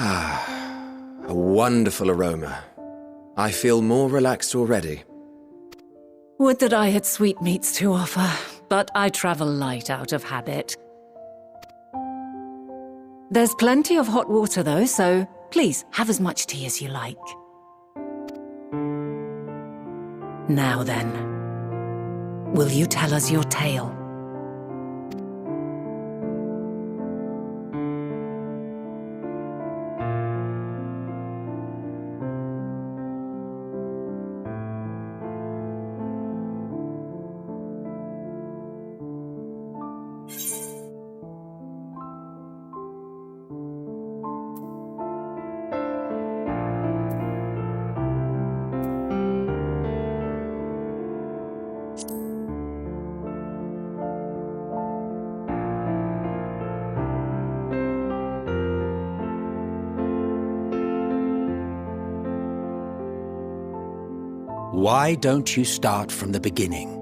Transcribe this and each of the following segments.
A wonderful aroma. I feel more relaxed already. Would that I had sweetmeats to offer, but I travel light out of habit. There's plenty of hot water though, so please have as much tea as you like. Now then, will you tell us your tale? Why don't you start from the beginning?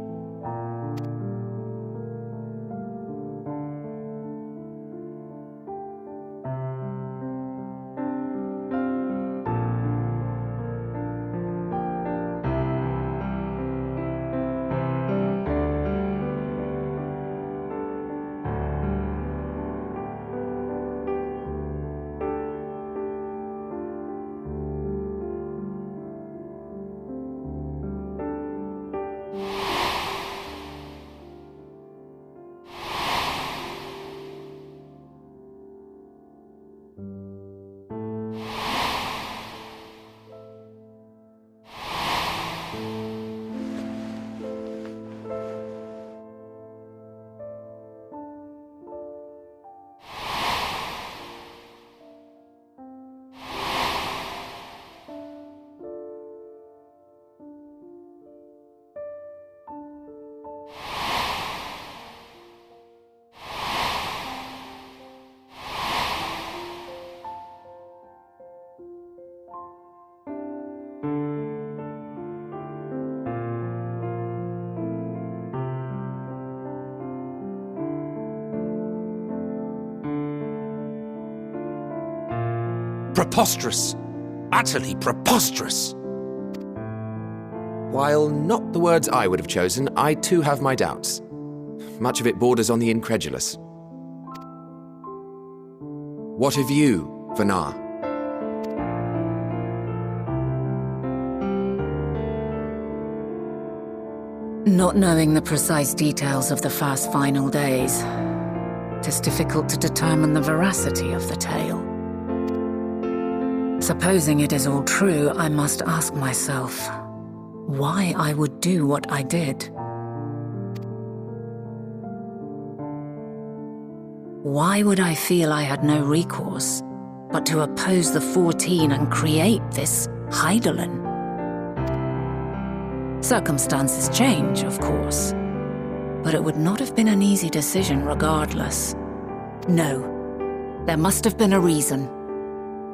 Preposterous! Utterly preposterous! While not the words I would have chosen, I too have my doubts. Much of it borders on the incredulous. What of you, Vanar? Not knowing the precise details of the first final days, it is difficult to determine the veracity of the tale. Supposing it is all true, I must ask myself why I would do what I did. Why would I feel I had no recourse but to oppose the 14 and create this Hydaelyn? Circumstances change, of course, but it would not have been an easy decision regardless. No, there must have been a reason.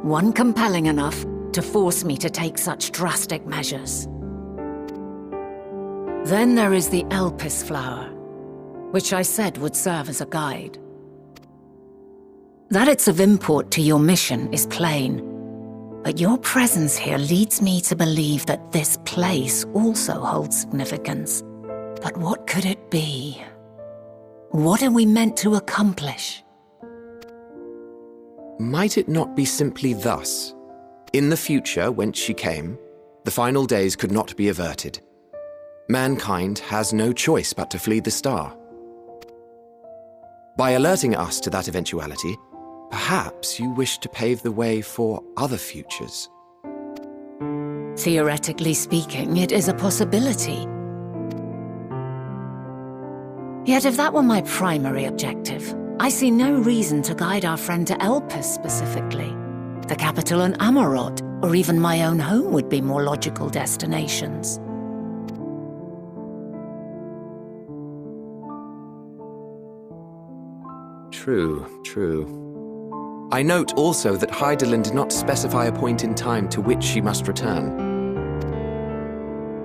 One compelling enough to force me to take such drastic measures. Then there is the Elpis flower, which I said would serve as a guide. That it's of import to your mission is plain, but your presence here leads me to believe that this place also holds significance. But what could it be? What are we meant to accomplish? Might it not be simply thus? In the future, whence she came, the final days could not be averted. Mankind has no choice but to flee the star. By alerting us to that eventuality, perhaps you wish to pave the way for other futures. Theoretically speaking, it is a possibility. Yet if that were my primary objective, I see no reason to guide our friend to Elpis specifically. The capital and Amarot, or even my own home would be more logical destinations. True. I note also that Hydaelyn did not specify a point in time to which she must return.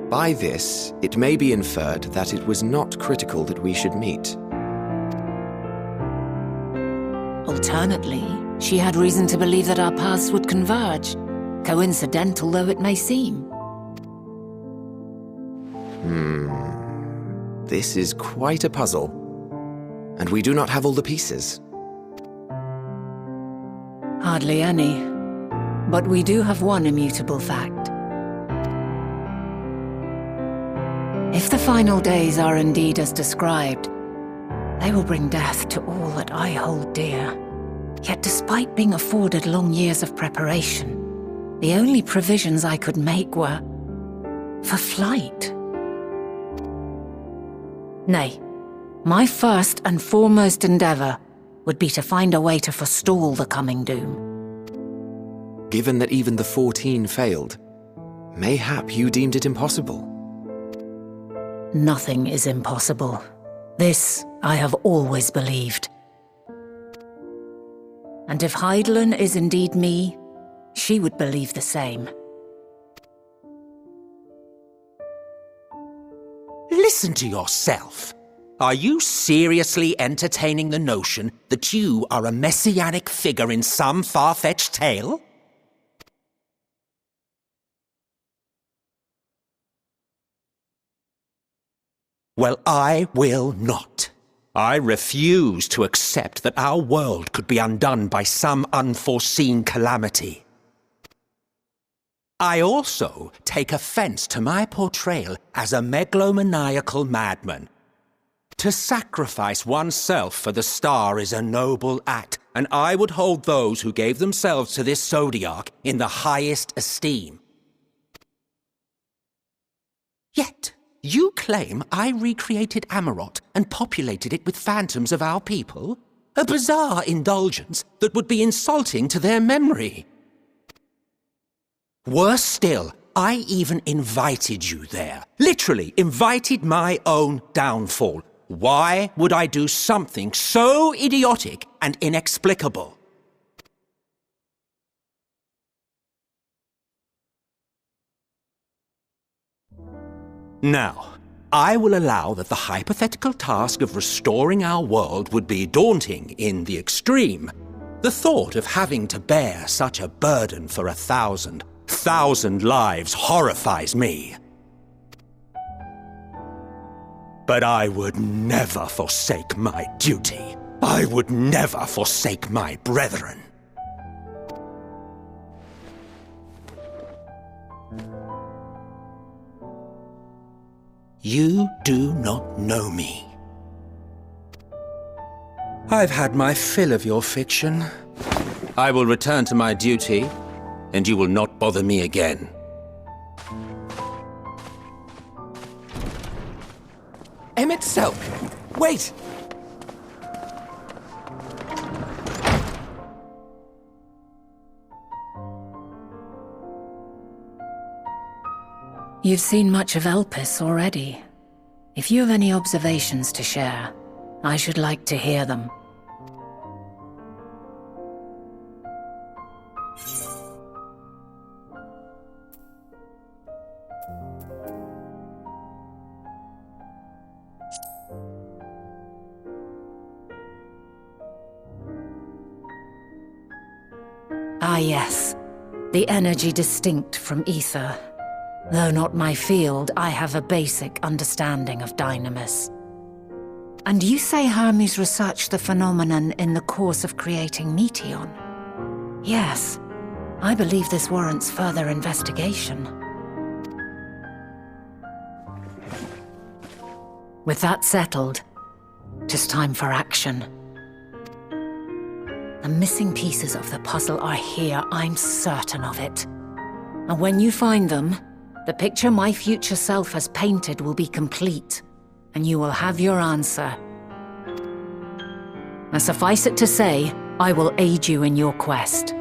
By this, it may be inferred that it was not critical that we should meet. Alternately, She had reason to believe that our paths would converge, coincidental though it may seem. This is quite a puzzle, and we do not have all the pieces. Hardly any, but we do have one immutable fact. If the final days are indeed as described, they will bring death to all that I hold dear. Yet despite being afforded long years of preparation, the only provisions I could make were for flight. Nay, my first and foremost endeavor would be to find a way to forestall the coming doom. Given that even the 14 failed, mayhap you deemed it impossible. Nothing is impossible. This I have always believed. And if Hydaelyn is indeed me, she would believe the same. Listen to yourself. Are you seriously entertaining the notion that you are a messianic figure in some far-fetched tale? Well, I will not. I refuse to accept that our world could be undone by some unforeseen calamity. I also take offense to my portrayal as a megalomaniacal madman. To sacrifice oneself for the star is a noble act, and I would hold those who gave themselves to this zodiac in the highest esteem. Yet, you claim I recreated Amarot and populated it with phantoms of our people? A bizarre indulgence that would be insulting to their memory. Worse still, I even invited you there. Literally invited my own downfall. Why would I do something so idiotic and inexplicable? Now, I will allow that the hypothetical task of restoring our world would be daunting in the extreme. The thought of having to bear such a burden for 1,000 lives horrifies me. But I would never forsake my duty. I would never forsake my brethren. You do not know me. I've had my fill of your fiction. I will return to my duty, and you will not bother me again. Emmett Selk! Wait! You've seen much of Elpis already. If you have any observations to share, I should like to hear them. Ah yes, the energy distinct from ether. Though not my field, I have a basic understanding of dynamis. And you say Hermes researched the phenomenon in the course of creating Meteon? Yes, I believe this warrants further investigation. With that settled, 'tis time for action. The missing pieces of the puzzle are here, I'm certain of it. And when you find them, the picture my future self has painted will be complete, and you will have your answer. Now suffice it to say, I will aid you in your quest.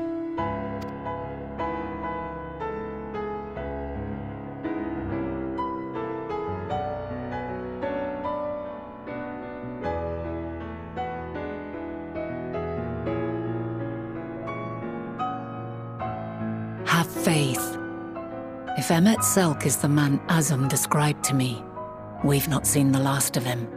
Have faith. If Emmett Selk is the man Azum described to me, we've not seen the last of him.